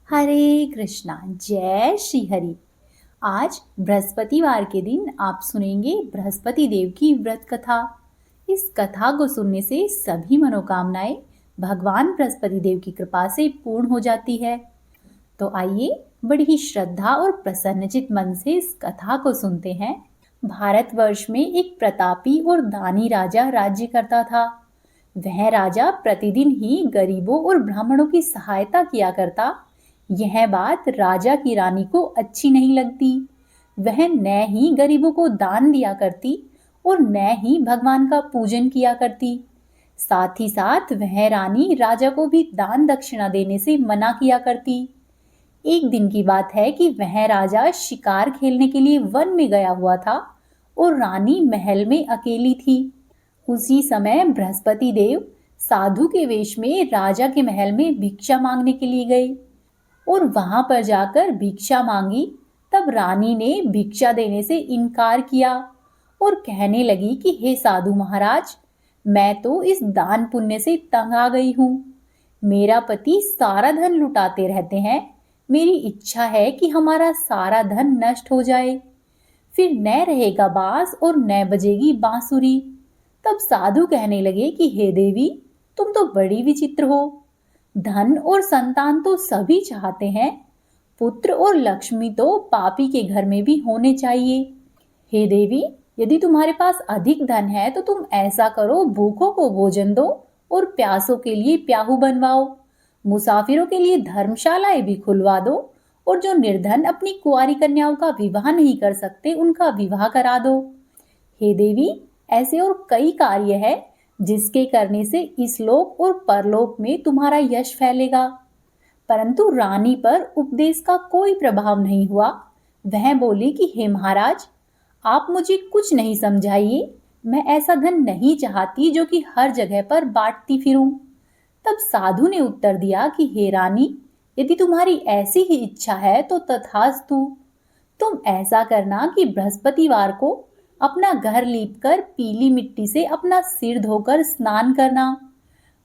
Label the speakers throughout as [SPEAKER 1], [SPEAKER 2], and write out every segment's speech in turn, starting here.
[SPEAKER 1] हरे कृष्णा। जय श्री हरि। आज बृहस्पतिवार के दिन आप सुनेंगे बृहस्पति देव की व्रत कथा। इस कथा को सुनने से सभी मनोकामनाएं भगवान बृहस्पति देव की कृपा से पूर्ण हो जाती है। तो आइए बड़ी ही श्रद्धा और प्रसन्नचित मन से इस कथा को सुनते हैं। भारतवर्ष में एक प्रतापी और दानी राजा राज्य करता था। वह राजा प्रतिदिन ही गरीबों और ब्राह्मणों की सहायता किया करता। यह बात राजा की रानी को अच्छी नहीं लगती। वह न ही गरीबों को दान दिया करती और न ही भगवान का पूजन किया करती। साथ ही साथ वह रानी राजा को भी दान दक्षिणा देने से मना किया करती। एक दिन की बात है कि वह राजा शिकार खेलने के लिए वन में गया हुआ था और रानी महल में अकेली थी। उसी समय बृहस्पति देव साधु के वेश में राजा के महल में भिक्षा मांगने के लिए गए और वहां पर जाकर भिक्षा मांगी। तब रानी ने भिक्षा देने से इनकार किया और कहने लगी कि हे साधु महाराज, मैं तो इस दान पुण्य से तंग आ गई हूँ। मेरा पति सारा धन लुटाते रहते हैं। मेरी इच्छा है कि हमारा सारा धन नष्ट हो जाए, फिर न रहेगा बांस और न बजेगी बांसुरी। तब साधु कहने लगे कि हे देवी, तुम तो बड़ी विचित्र हो। धन और संतान तो सभी चाहते हैं, पुत्र और लक्ष्मी तो पापी के घर में भी होने चाहिए। हे देवी, यदि तुम्हारे पास अधिक धन है तो तुम ऐसा करो, भूखों को भोजन दो और प्यासों के लिए प्याऊ बनवाओ। मुसाफिरों के लिए धर्मशालाएं भी खुलवा दो और जो निर्धन अपनी कुंवारी कन्याओं का विवाह नहीं कर सकते उनका विवाह करा दो। हे देवी, ऐसे और कई कार्य है जिसके करने से इस लोक और परलोक में तुम्हारा यश फैलेगा। परंतु रानी पर उपदेश का कोई प्रभाव नहीं हुआ। वह बोली कि हे महाराज, आप मुझे कुछ नहीं समझाइए। मैं ऐसा धन नहीं चाहती जो कि हर जगह पर बांटती फिरूं। तब साधु ने उत्तर दिया कि हे रानी, यदि तुम्हारी ऐसी ही इच्छा है तो तथास्तु। तुम ऐसा करना कि बृहस्पतिवार को अपना घर लीपकर पीली मिट्टी से अपना सिर धोकर स्नान करना,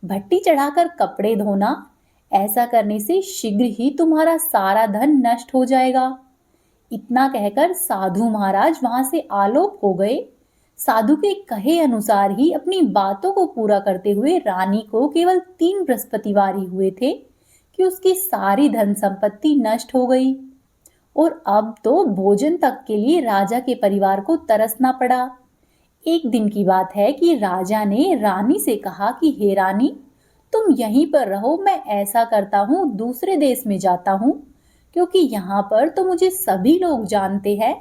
[SPEAKER 1] भट्टी चढ़ाकर कपड़े धोना। ऐसा करने से शीघ्र ही तुम्हारा सारा धन नष्ट हो जाएगा। इतना कहकर साधु महाराज वहां से आलोप हो गए। साधु के कहे अनुसार ही अपनी बातों को पूरा करते हुए रानी को केवल 3 बृहस्पतिवार ही हुए थे कि उसकी सारी धन संपत्ति नष्ट हो गई और अब तो भोजन तक के लिए राजा के परिवार को तरसना पड़ा। एक दिन की बात है कि राजा ने रानी से कहा कि हे रानी, तुम यहीं पर रहो, मैं ऐसा करता हूँ दूसरे देश में जाता हूँ, क्योंकि यहाँ पर तो मुझे सभी लोग जानते हैं।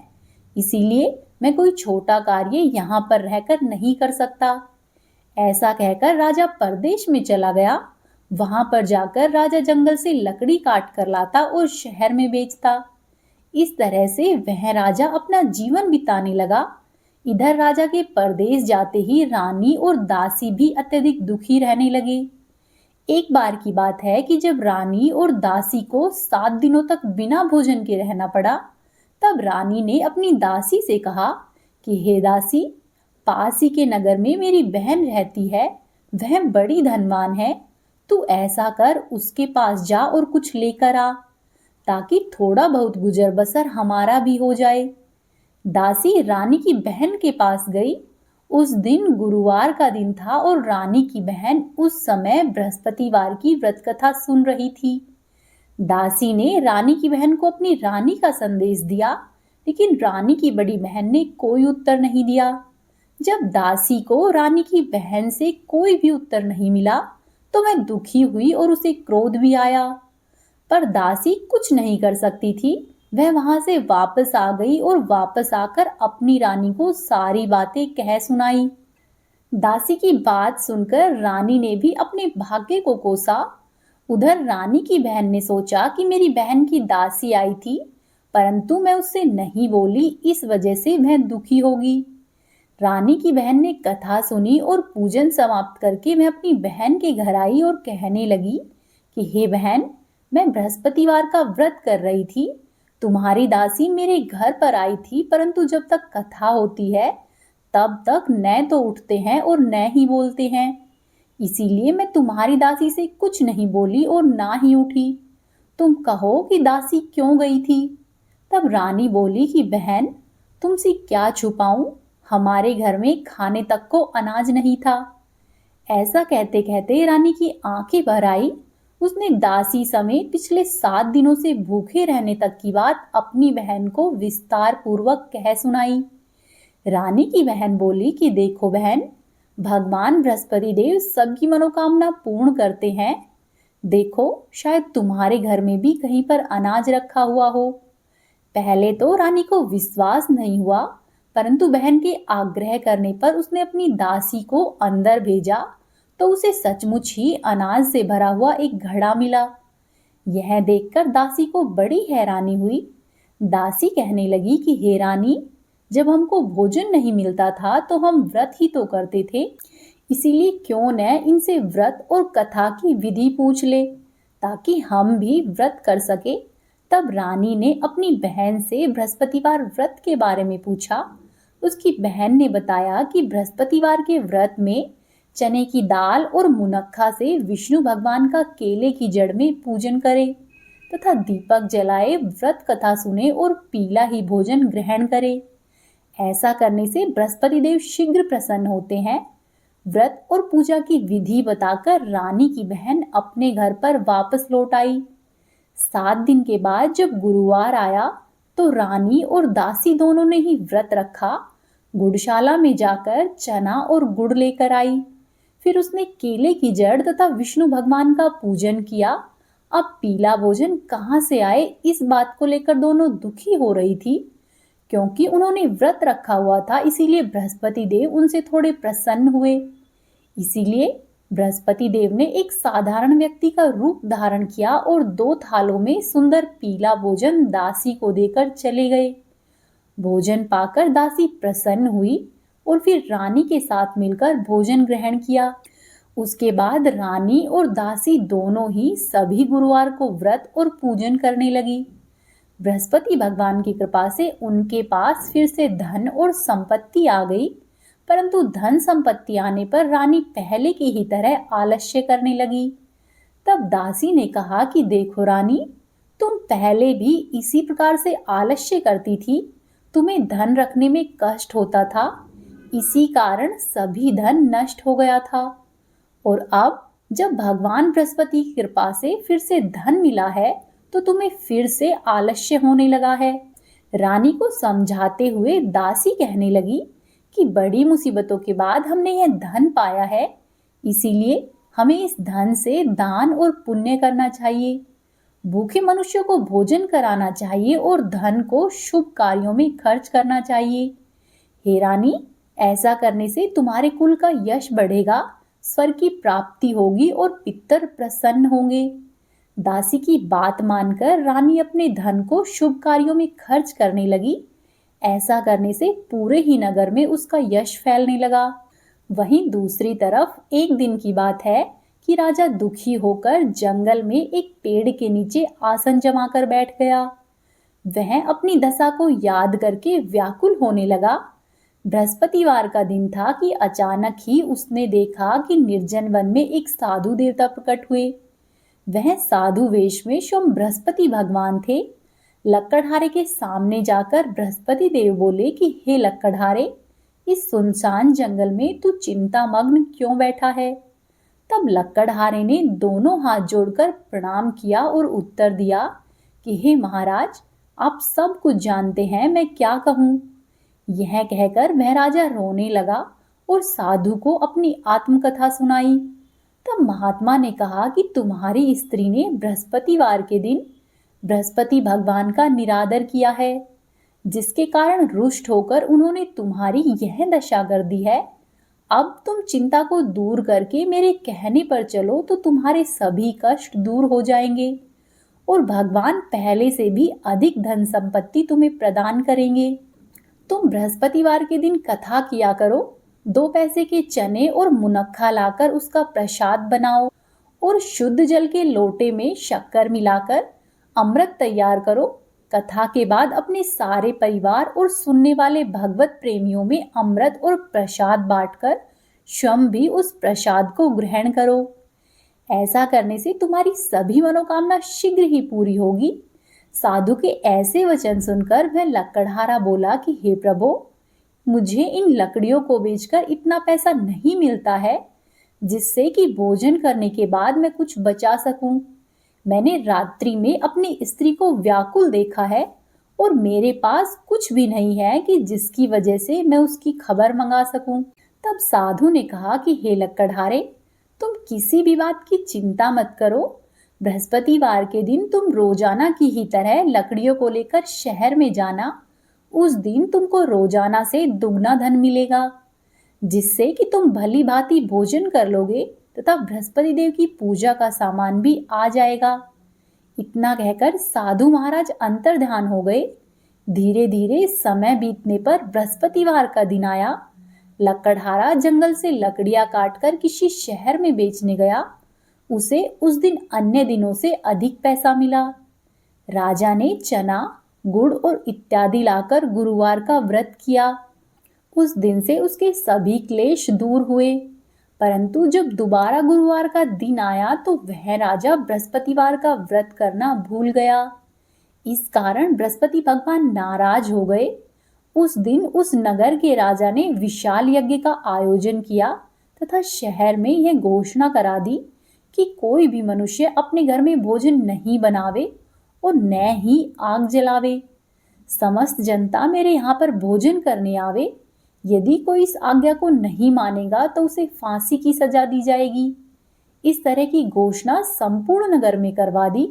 [SPEAKER 1] इसीलिए मैं कोई छोटा कार्य यहाँ पर रहकर नहीं कर सकता। ऐसा कहकर राजा परदेश में चला गया। वहां पर जाकर राजा जंगल से लकड़ी काट कर लाता और शहर में बेचता। इस तरह से वह राजा अपना जीवन बिताने लगा। इधर राजा के परदेश जाते ही रानी और दासी भी अत्यधिक दुखी रहने लगे। एक बार की बात है कि जब रानी और दासी को 7 दिनों तक बिना भोजन के रहना पड़ा, तब रानी ने अपनी दासी से कहा कि हे दासी, पास ही के नगर में मेरी बहन रहती है, वह बड़ी धनवान है। तू ऐसा कर, उसके पास जा और कुछ लेकर आ, ताकि थोड़ा बहुत गुजर बसर हमारा भी हो जाए। दासी रानी की बहन के पास गई। उस दिन गुरुवार का दिन था और रानी की बहन उस समय बृहस्पतिवार की व्रत कथा सुन रही थी। दासी ने रानी की बहन को अपनी रानी का संदेश दिया, लेकिन रानी की बड़ी बहन ने कोई उत्तर नहीं दिया। जब दासी को रानी की बहन से कोई भी उत्तर नहीं मिला तो वह दुखी हुई और उसे क्रोध भी आया, पर दासी कुछ नहीं कर सकती थी। वह वहां से वापस आ गई और वापस आकर अपनी रानी को सारी बातें कह सुनाई। दासी की बात सुनकर रानी ने भी अपने भाग्य को कोसा। उधर रानी की बहन ने सोचा कि मेरी बहन की दासी आई थी, परंतु मैं उससे नहीं बोली, इस वजह से वह दुखी होगी। रानी की बहन ने कथा सुनी और पूजन समाप्त करके वह अपनी बहन के घर आई और कहने लगी कि हे बहन, मैं बृहस्पतिवार का व्रत कर रही थी। तुम्हारी दासी मेरे घर पर आई थी, परंतु जब तक कथा होती है तब तक न तो उठते हैं और न ही बोलते हैं। इसीलिए मैं तुम्हारी दासी से कुछ नहीं बोली और ना ही उठी। तुम कहो कि दासी क्यों गई थी। तब रानी बोली कि बहन, तुमसे क्या छुपाऊं, हमारे घर में खाने तक को अनाज नहीं था। ऐसा कहते कहते रानी की आंखें भर आई। उसने दासी समेत पिछले 7 दिनों से भूखे रहने तक की बात अपनी बहन को विस्तार पूर्वक कह सुनाई। रानी की बहन बोली कि देखो बहन, भगवान बृहस्पति देव सबकी मनोकामना पूर्ण करते हैं। देखो, शायद तुम्हारे घर में भी कहीं पर अनाज रखा हुआ हो। पहले तो रानी को विश्वास नहीं हुआ, परंतु बहन के आग्रह करने पर उसने अपनी दासी को अंदर भेजा तो उसे सचमुच ही अनाज से भरा हुआ एक घड़ा मिला। यह देखकर दासी को बड़ी हैरानी हुई। दासी कहने लगी कि हे रानी, जब हमको भोजन नहीं मिलता था तो हम व्रत ही तो करते थे, इसीलिए क्यों न इनसे व्रत और कथा की विधि पूछ ले, ताकि हम भी व्रत कर सके। तब रानी ने अपनी बहन से बृहस्पतिवार व्रत के बारे में पूछा। उसकी बहन ने बताया कि बृहस्पतिवार के व्रत में चने की दाल और मुनक्खा से विष्णु भगवान का केले की जड़ में पूजन करे तथा दीपक जलाए, व्रत कथा सुने और पीला ही भोजन ग्रहण करे। ऐसा करने से बृहस्पति देव शीघ्र प्रसन्न होते हैं। व्रत और पूजा की विधि बताकर रानी की बहन अपने घर पर वापस लौट आई। 7 दिन के बाद जब गुरुवार आया तो रानी और दासी दोनों ने ही व्रत रखा। गुड़शाला में जाकर चना और गुड़ लेकर आई। फिर उसने केले की जड़ तथा विष्णु भगवान का पूजन किया। अब पीला भोजन कहाँ से आए, इस बात को लेकर दोनों दुखी हो रही थी। क्योंकि उन्होंने व्रत रखा हुआ था, इसीलिए बृहस्पति देव उनसे थोड़े प्रसन्न हुए। इसीलिए बृहस्पति देव ने एक साधारण व्यक्ति का रूप धारण किया और 2 थालों में सुंदर पीला भोजन दासी को देकर चले गए। भोजन पाकर दासी प्रसन्न हुई और फिर रानी के साथ मिलकर भोजन ग्रहण किया। उसके बाद रानी और दासी दोनों ही सभी गुरुवार को व्रत और पूजन करने लगी। बृहस्पति भगवान की कृपा से उनके पास फिर से धन और संपत्ति आ गई, परंतु धन संपत्ति आने पर रानी पहले की ही तरह आलस्य करने लगी। तब दासी ने कहा कि देखो रानी, तुम पहले भी इसी प्रकार से आलस्य करती थी, तुम्हें धन रखने में कष्ट होता था, इसी कारण सभी धन नष्ट हो गया था। और अब जब भगवान बृहस्पति की कृपा से फिर से धन मिला है तो तुम्हें फिर से आलस्य होने लगा है। रानी को समझाते हुए दासी कहने लगी कि बड़ी मुसीबतों के बाद हमने यह धन पाया है, इसीलिए हमें इस धन से दान और पुण्य करना चाहिए। भूखे मनुष्यों को भोजन कराना चाहिए और धन को शुभ कार्यों में खर्च करना चाहिए। हे रानी, ऐसा करने से तुम्हारे कुल का यश बढ़ेगा, स्वर्ग की प्राप्ति होगी और पितर प्रसन्न होंगे। दासी की बात मानकर रानी अपने धन को शुभ कार्यों में खर्च करने लगी। ऐसा करने से पूरे ही नगर में उसका यश फैलने लगा। वहीं दूसरी तरफ एक दिन की बात है कि राजा दुखी होकर जंगल में एक पेड़ के नीचे आसन जमाकर बैठ गया। वह अपनी दशा को याद करके व्याकुल होने लगा। बृहस्पतिवार का दिन था कि अचानक ही उसने देखा कि निर्जन वन में एक साधु देवता प्रकट हुए। वह साधु वेश में स्वयं बृहस्पति भगवान थे। लक्कड़हारे के सामने जाकर बृहस्पति देव बोले कि हे लक्कड़हारे, इस सुनसान जंगल में तू चिंतामग्न क्यों बैठा है। तब लक्कड़हारे ने दोनों हाथ जोड़कर प्रणाम किया और उत्तर दिया कि हे महाराज, आप सब कुछ जानते हैं, मैं क्या कहूँ। यह कहकर वह राजा रोने लगा और साधु को अपनी आत्मकथा सुनाई। तब महात्मा ने कहा कि तुम्हारी स्त्री ने बृहस्पतिवार के दिन बृहस्पति भगवान का निरादर किया है, जिसके कारण रुष्ट होकर उन्होंने तुम्हारी यह दशा कर दी है। अब तुम चिंता को दूर करके मेरे कहने पर चलो तो तुम्हारे सभी कष्ट दूर हो जाएंगे और भगवान पहले से भी अधिक धन संपत्ति तुम्हें प्रदान करेंगे। तुम बृहस्पतिवार के दिन कथा किया करो, 2 पैसे के चने और मुनक्खा लाकर उसका प्रसाद बनाओ और शुद्ध जल के लोटे में शक्कर मिलाकर अमृत तैयार करो। कथा के बाद अपने सारे परिवार और सुनने वाले भगवत प्रेमियों में अमृत और प्रसाद बांटकर स्वयं भी उस प्रसाद को ग्रहण करो। ऐसा करने से तुम्हारी सभी मनोकामना शीघ्र ही पूरी होगी। साधु के ऐसे वचन सुनकर वह लकड़हारा बोला कि हे प्रभु, मुझे इन लकड़ियों को बेचकर इतना पैसा नहीं मिलता है जिससे कि भोजन करने के बाद मैं कुछ बचा सकूं। मैंने रात्रि में अपनी स्त्री को व्याकुल देखा है और मेरे पास कुछ भी नहीं है कि जिसकी वजह से मैं उसकी खबर मंगा सकूं। तब साधु ने कहा कि हे लकड़हारे, तुम किसी भी बात की चिंता मत करो। बृहस्पतिवार के दिन तुम रोजाना की ही तरह लकड़ियों को लेकर शहर में जाना। उस दिन तुमको रोजाना से दुगना धन मिलेगा, जिससे कि तुम भली भांति भोजन कर लोगे तथा बृहस्पति देव की पूजा का सामान भी आ जाएगा। इतना कहकर साधु महाराज अंतर्ध्यान हो गए। धीरे धीरे समय बीतने पर बृहस्पतिवार का दिन आया। लकड़हारा जंगल से लकड़ियां काटकर किसी शहर में बेचने गया। उसे उस दिन अन्य दिनों से अधिक पैसा मिला। राजा ने चना, गुड़ और इत्यादि लाकर गुरुवार का व्रत किया। उस दिन से उसके सभी क्लेश दूर हुए। परंतु जब दोबारा गुरुवार का दिन आया तो वह राजा बृहस्पतिवार का व्रत करना भूल गया। इस कारण बृहस्पति भगवान नाराज हो गए। उस दिन उस नगर के राजा ने विशाल यज्ञ का आयोजन किया तथा शहर में यह घोषणा करा दी कि कोई भी मनुष्य अपने घर में भोजन नहीं बनावे और न ही आग जलावे। समस्त जनता मेरे यहाँ पर भोजन करने आवे। यदि कोई इस आज्ञा को नहीं मानेगा तो उसे फांसी की सजा दी जाएगी। इस तरह की घोषणा संपूर्ण नगर में करवा दी।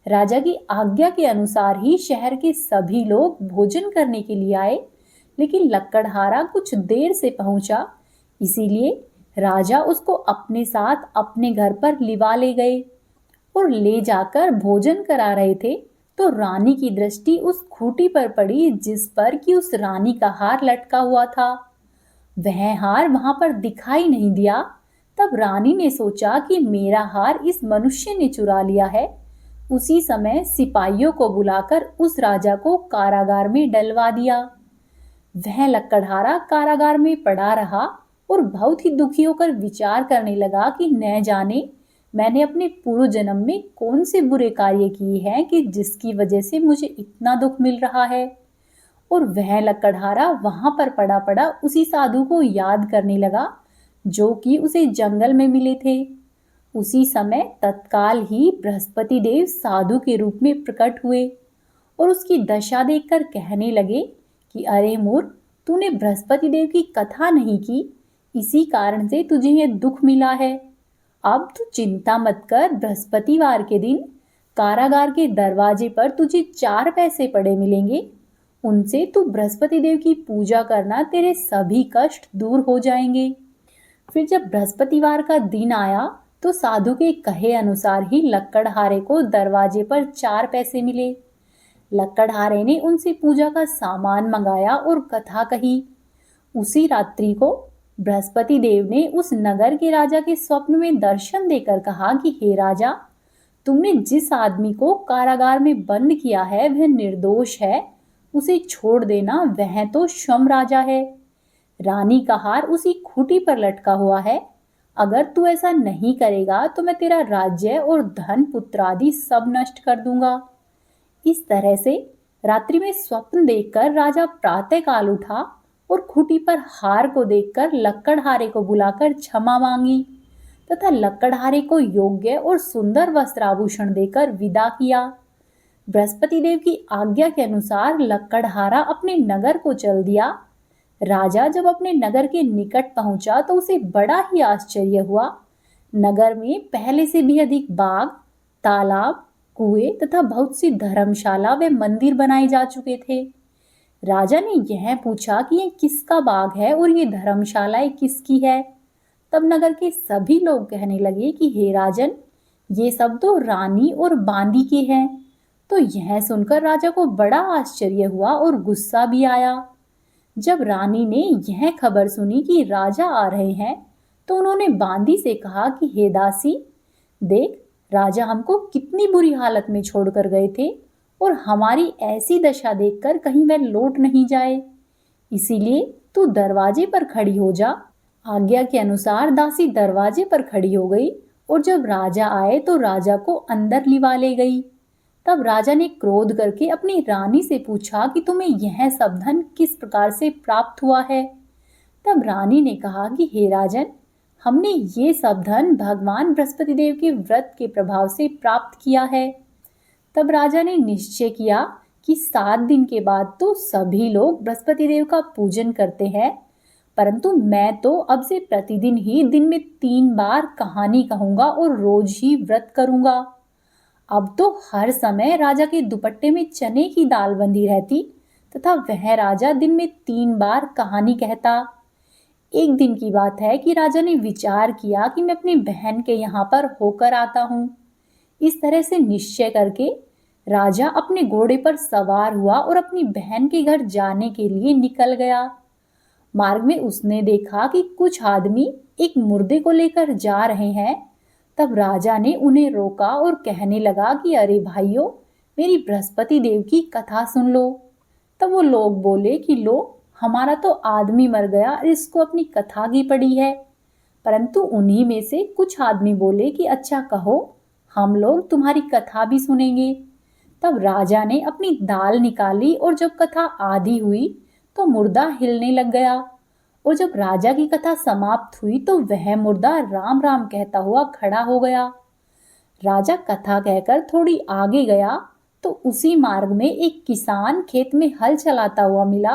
[SPEAKER 1] राजा की आज्ञा के अनुसार ही शहर के सभी लोग भोजन करने के लिए आए, लेकिन लकड़हारा कुछ देर से पहुंचा, इसीलिए राजा उसको अपने साथ अपने घर पर लिवा ले गए और ले जाकर भोजन करा रहे थे तो रानी की दृष्टि उस खूंटी पर पड़ी जिस पर कि उस रानी का हार लटका हुआ था। वह हार वहां पर दिखाई नहीं दिया। तब रानी ने सोचा कि मेरा हार इस मनुष्य ने चुरा लिया है। उसी समय सिपाहियों को बुलाकर उस राजा को कारागार में डलवा दिया। वह लकड़हारा कारागार में पड़ा रहा और बहुत ही दुखी होकर विचार करने लगा कि न जाने मैंने अपने पूर्व जन्म में कौन से बुरे कार्य किए हैं कि जिसकी वजह से मुझे इतना दुख मिल रहा है। और वह लकड़हारा वहां पर पड़ा पड़ा उसी साधु को याद करने लगा जो कि उसे जंगल में मिले थे। उसी समय तत्काल ही बृहस्पति देव साधु के रूप में प्रकट हुए और उसकी दशा देखकर कहने लगे कि अरे मूर्ख, तूने बृहस्पति देव की कथा नहीं की, इसी कारण से तुझे यह दुख मिला है। अब तू चिंता मत कर। बृहस्पतिवार के दिन कारागार के दरवाजे पर तुझे 4 पैसे पड़े मिलेंगे। उनसे तू बृहस्पति देव की पूजा करना, तेरे सभी कष्ट दूर हो जाएंगे। फिर जब बृहस्पतिवार का दिन आया तो साधु के कहे अनुसार ही लकड़हारे को दरवाजे पर 4 पैसे मिले। लकड़हारे ने उनसे पूजा का सामान मंगाया और कथा कही। उसी रात्रि को बृहस्पति देव ने उस नगर के राजा के स्वप्न में दर्शन देकर कहा कि हे राजा, तुमने जिस आदमी को कारागार में बंद किया है वह निर्दोष है, उसे छोड़ देना, वह तो स्वयं राजा है। रानी का हार उसी खूंटी पर लटका हुआ है। अगर तू ऐसा नहीं करेगा तो मैं तेरा राज्य और धन पुत्र आदि सब नष्ट कर दूंगा। इस तरह से रात्रि में स्वप्न देखकर राजा प्रातःकाल उठा और खूंटी पर हार को देखकर लकड़हारे को बुलाकर क्षमा मांगी तथा लकड़हारे को योग्य और सुंदर वस्त्राभूषण देकर विदा किया। बृहस्पति देव की आज्ञा के अनुसार लकड़हारा अपने नगर को चल दिया। राजा जब अपने नगर के निकट पहुंचा तो उसे बड़ा ही आश्चर्य हुआ। नगर में पहले से भी अधिक बाग, तालाब, कुएं तथा बहुत सी धर्मशाला व मंदिर बनाए जा चुके थे। राजा ने यह पूछा कि यह किसका बाग है और ये धर्मशालाएं किसकी है। तब नगर के सभी लोग कहने लगे कि हे राजन, ये सब तो रानी और बांदी के हैं। तो यह सुनकर राजा को बड़ा आश्चर्य हुआ और गुस्सा भी आया। जब रानी ने यह खबर सुनी कि राजा आ रहे हैं तो उन्होंने बांदी से कहा कि हे दासी, देख, राजा हमको कितनी बुरी हालत में छोड़कर गए थे और हमारी ऐसी दशा देखकर कहीं वह लौट नहीं जाए, इसीलिए तू दरवाजे पर खड़ी हो जा। आज्ञा के अनुसार दासी दरवाजे पर खड़ी हो गई और जब राजा आए तो राजा को अंदर लिवा ले गई। तब राजा ने क्रोध करके अपनी रानी से पूछा कि तुम्हें यह सब धन किस प्रकार से प्राप्त हुआ है। तब रानी ने कहा कि हे राजन, हमने ये सब धन भगवान बृहस्पति देव के व्रत के प्रभाव से प्राप्त किया है। तब राजा ने निश्चय किया कि 7 दिन के बाद तो सभी लोग बृहस्पति देव का पूजन करते हैं, परंतु मैं तो अब से प्रतिदिन ही दिन में 3 बार कहानी कहूंगा और रोज ही व्रत करूंगा। अब तो हर समय राजा के दुपट्टे में चने की दाल बंधी रहती तथा वह राजा दिन में 3 बार कहानी कहता। एक दिन की बात है कि राजा ने विचार किया कि मैं अपनी बहन के यहाँ पर होकर आता हूँ। इस तरह से निश्चय करके राजा अपने घोड़े पर सवार हुआ और अपनी बहन के घर जाने के लिए निकल गया। मार्ग में उसने देखा कि कुछ आदमी एक मुर्दे को लेकर जा रहे हैं। तब राजा ने उन्हें रोका और कहने लगा कि अरे भाइयों, मेरी बृहस्पति देव की कथा सुन लो। तब वो लोग बोले कि लो, हमारा तो आदमी मर गया और इसको अपनी कथा की पड़ी है। परंतु उन्हीं में से कुछ आदमी बोले कि अच्छा कहो, हम लोग तुम्हारी कथा भी सुनेंगे। तब राजा ने अपनी दाल निकाली और जब कथा आधी हुई तो मुर्दा हिलने लग गया। और जब राजा की कथा समाप्त हुई तो वह मुर्दा राम राम कहता हुआ खड़ा हो गया। राजा कथा कहकर थोड़ी आगे गया तो उसी मार्ग में एक किसान खेत में हल चलाता हुआ मिला।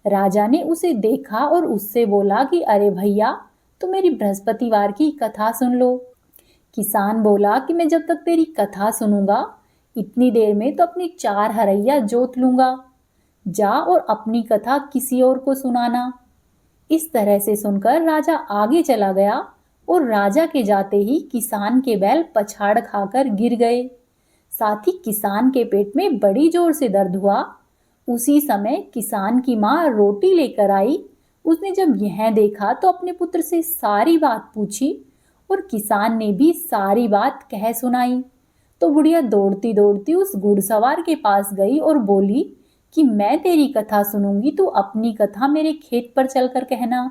[SPEAKER 1] राजा ने उसे देखा और उससे बोला कि अरे भैया, तुम मेरी बृहस्पतिवार की कथा सुन लो। किसान बोला कि मैं जब तक तेरी कथा सुनूंगा इतनी देर में तो अपनी 4 हरैया जोत लूंगा। जा और अपनी कथा किसी और को सुनाना। इस तरह से सुनकर राजा आगे चला गया और राजा के जाते ही किसान के बैल पछाड़ खाकर गिर गए। साथ ही किसान के पेट में बड़ी जोर से दर्द हुआ। उसी समय किसान की माँ रोटी लेकर आई। उसने जब यह देखा तो अपने पुत्र से सारी बात पूछी और किसान ने भी सारी बात कह सुनाई। तो बुढ़िया दौड़ती दौड़ती उस घुड़सवार के पास गई और बोली कि मैं तेरी कथा सुनूंगी, तू अपनी कथा मेरे खेत पर चलकर कहना।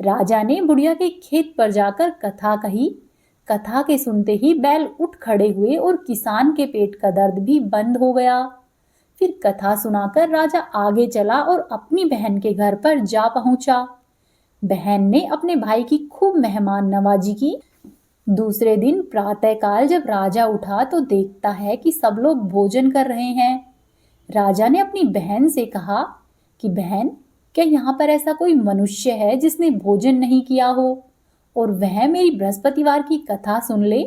[SPEAKER 1] राजा ने बुढ़िया के खेत पर जाकर कथा कही। कथा के सुनते ही बैल उठ खड़े हुए और किसान के पेट का दर्द भी बंद हो गया। फिर कथा सुनाकर राजा आगे चला और अपनी बहन के घर पर जा पहुंचा। बहन ने अपने भाई की खूब मेहमान नवाजी की। दूसरे दिन प्रातःकाल जब राजा उठा तो देखता है कि सब लोग भोजन कर रहे हैं। राजा ने अपनी बहन से कहा कि बहन, क्या यहाँ पर ऐसा कोई मनुष्य है जिसने भोजन नहीं किया हो और वह मेरी बृहस्पतिवार की कथा सुन ले।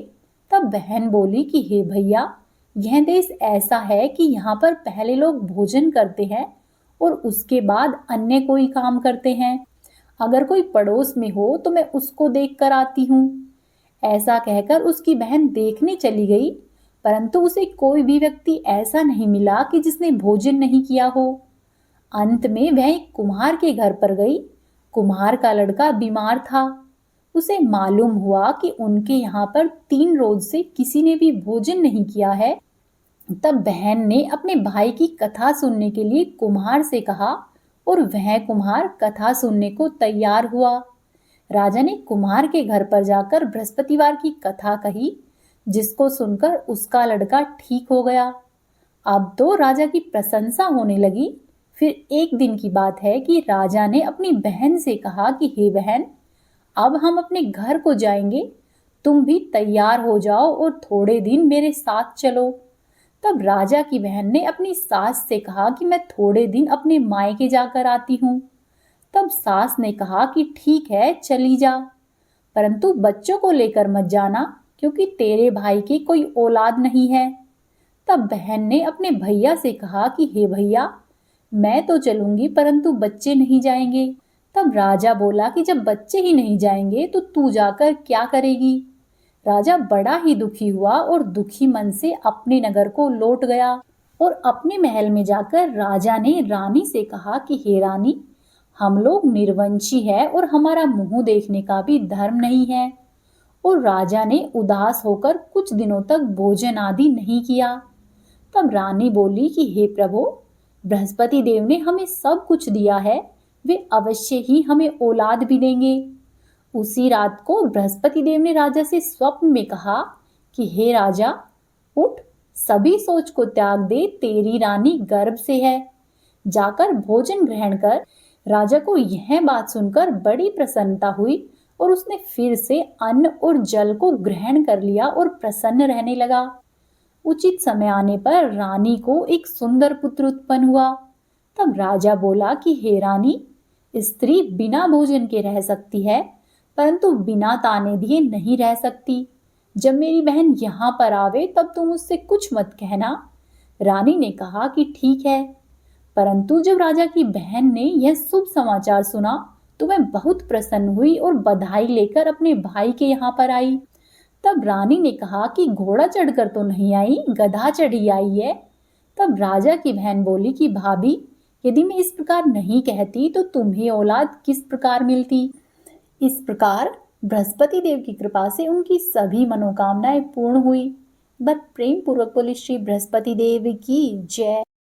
[SPEAKER 1] तब बहन बोली कि हे भैया, यह देश ऐसा है कि यहाँ पर पहले लोग भोजन करते हैं और उसके बाद अन्य कोई काम करते हैं। अगर कोई पड़ोस में हो तो मैं उसको देख कर आती हूँ। ऐसा कहकर उसकी बहन देखने चली गई, परंतु उसे कोई भी व्यक्ति ऐसा नहीं मिला कि जिसने भोजन नहीं किया हो। अंत में वह एक कुम्हार के घर पर गई। कुम्हार का लड़का बीमार था। उसे मालूम हुआ कि उनके यहाँ पर 3 रोज से किसी ने भी भोजन नहीं किया है। तब बहन ने अपने भाई की कथा सुनने के लिए कुम्हार से कहा और वह कुम्हार कथा सुनने को तैयार हुआ। राजा ने कुम्हार के घर पर जाकर बृहस्पतिवार की कथा कही, जिसको सुनकर उसका लड़का ठीक हो गया। अब तो राजा की प्रशंसा होने लगी। फिर एक दिन की बात है कि राजा ने अपनी बहन से कहा कि हे बहन, अब हम अपने घर को जाएंगे, तुम भी तैयार हो जाओ और थोड़े दिन मेरे साथ चलो। तब राजा की बहन ने अपनी सास से कहा कि मैं थोड़े दिन अपने मायके जाकर आती हूँ। तब सास ने कहा कि ठीक है, चली जा, परंतु बच्चों को लेकर मत जाना, क्योंकि तेरे भाई की कोई औलाद नहीं है। तब बहन ने अपने भैया से कहा कि हे भैया, मैं तो चलूंगी परंतु बच्चे नहीं जाएंगे। तब राजा बोला कि जब बच्चे ही नहीं जाएंगे तो तू जाकर क्या करेगी। राजा बड़ा ही दुखी हुआ और दुखी मन से अपने नगर को लौट गया और अपने महल में जाकर राजा ने रानी से कहा कि हे रानी, हम लोग निर्वंशी है और हमारा मुंह देखने का भी धर्म नहीं है। और राजा ने उदास होकर कुछ दिनों तक भोजन आदि नहीं किया। तब रानी बोली कि हे प्रभु, बृहस्पति देव ने हमें सब कुछ दिया है, वे अवश्य ही हमें औलाद भी देंगे। उसी रात को बृहस्पति देव ने राजा से स्वप्न में कहा कि हे राजा, उठ, सभी सोच को त्याग दे, तेरी रानी गर्भ से है। जाकर भोजन ग्रहण कर। राजा को यह बात सुनकर बड़ी प्रसन्नता हुई और उसने फिर से अन्न और जल को ग्रहण कर लिया और प्रसन्न रहने लगा। उचित समय आने पर रानी को एक सुंदर पुत्र उत्पन्न हुआ। तब राजा बोला कि हे रानी, स्त्री बिना भोजन के रह सकती है, परंतु बिना ताने दिए नहीं रह सकती। जब मेरी बहन यहाँ पर आवे तब तुम उससे कुछ मत कहना। रानी ने कहा कि ठीक है। परंतु जब राजा की बहन ने यह शुभ समाचार सुना तो वह बहुत प्रसन्न हुई और बधाई लेकर अपने भाई के यहाँ पर आई। तब रानी ने कहा कि घोड़ा चढ़कर तो नहीं आई, गधा चढ़ी आई है। तब राजा की बहन बोली कि भाभी, यदि मैं इस प्रकार नहीं कहती तो तुम्हें औलाद किस प्रकार मिलती। इस प्रकार बृहस्पति देव की कृपा से उनकी सभी मनोकामनाएं पूर्ण हुई। बस प्रेम पूर्वक बोले श्री बृहस्पति देव की जय।